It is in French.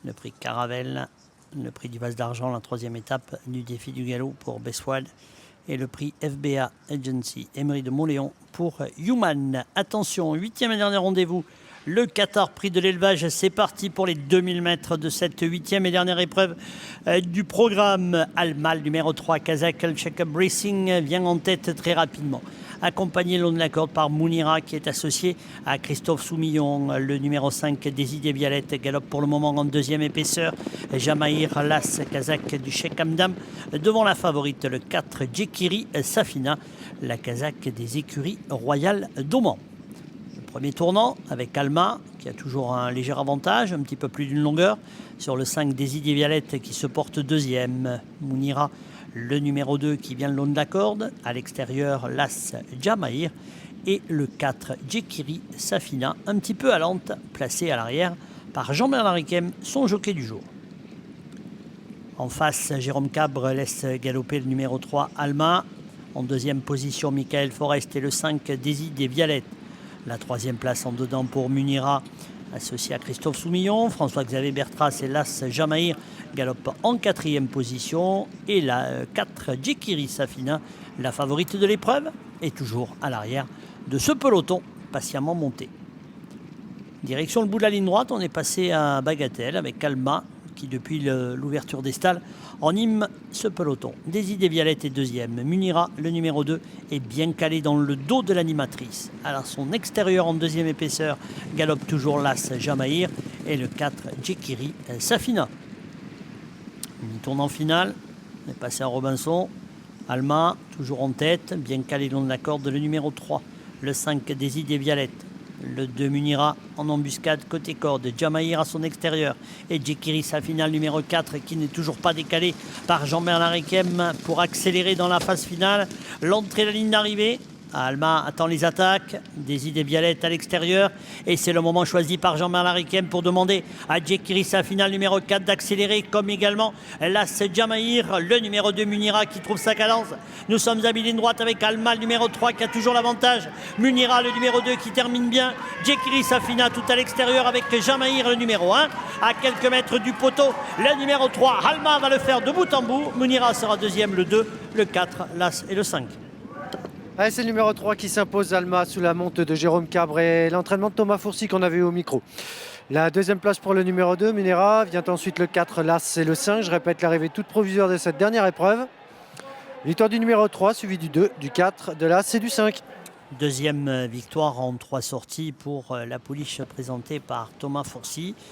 le prix Caravelle, le prix du vase d'argent, la troisième étape du défi du galop pour Beswald et le prix FBA Agency Emery de Montléon pour Human. Attention, 8e et dernier rendez-vous, le Qatar Prix de l'élevage. C'est parti pour les 2000 mètres de cette 8e et dernière épreuve du programme. Almal, numéro 3, Kazakh Check-up Racing vient en tête très rapidement, accompagné le long de la corde par Mounira qui est associé à Christophe Soumillon. Le numéro 5, Désidé Vialette, galope pour le moment en deuxième épaisseur. Jamaïr Las, Kazakh du Cheikh Hamdam, devant la favorite, le 4, Djekiri Safina, la Kazakh des écuries royales d'Oman. Le premier tournant avec Alma qui a toujours un léger avantage, un petit peu plus d'une longueur, sur le 5, Désidé Vialette qui se porte deuxième. Mounira, le numéro 2 qui vient le long de la corde, à l'extérieur Las Jamaïr, et le 4, Djekiri Safina, un petit peu à lente, placé à l'arrière par Jean-Bernard Riquem, son jockey du jour. En face, Jérôme Cabre laisse galoper le numéro 3, Alma. En deuxième position, Michael Forest et le 5, Désidé Vialette. La troisième place en dedans pour Munira, associé à Christophe Soumillon. François-Xavier Bertras et Las Jamaïr galopent en quatrième position. Et la 4, Djekiri Safina, la favorite de l'épreuve, est toujours à l'arrière de ce peloton patiemment monté. Direction le bout de la ligne droite, on est passé à Bagatelle avec Alma qui, depuis l'ouverture des stalles, anime ce peloton. Désidé Vialette est deuxième. Munira, le numéro 2, est bien calé dans le dos de l'animatrice. Alors son extérieur en deuxième épaisseur galope toujours Las Jamaïr et le 4, Djekiri Safina. Tournant final, on est passé à Robinson. Alma, toujours en tête, bien calé le long de la corde, le numéro 3, le 5, Désidé Vialette. Le 2, Munira en embuscade côté corde, Jamaïr à son extérieur et Djekiri Safina, le numéro 4, qui n'est toujours pas décalé par Jean-Bernard Riquem pour accélérer dans la phase finale. L'entrée de la ligne d'arrivée, Alma attend les attaques, Désidé Vialette à l'extérieur et c'est le moment choisi par Jean-Bernard Riquem pour demander à Djekiri Safina, le numéro 4, d'accélérer, comme également Las Jamaïr, le numéro 2, Munira qui trouve sa cadence. Nous sommes à mi-ligne droite avec Alma, le numéro 3, qui a toujours l'avantage. Munira, le numéro 2, qui termine bien. Djekiri Safina tout à l'extérieur avec Jamaïr, le numéro 1, à quelques mètres du poteau. Le numéro 3, Alma va le faire de bout en bout. Munira sera deuxième, le 2, le 4, Las et le 5. Allez, c'est le numéro 3 qui s'impose, Alma, sous la monte de Jérôme Cabre et l'entraînement de Thomas Fourcy qu'on avait eu au micro. La deuxième place pour le numéro 2, Munira. Vient ensuite le 4, Las et le 5. Je répète l'arrivée toute provisoire de cette dernière épreuve. Victoire du numéro 3, suivi du 2, du 4, de l'As et du 5. Deuxième victoire en 3 sorties pour la pouliche présentée par Thomas Fourcy.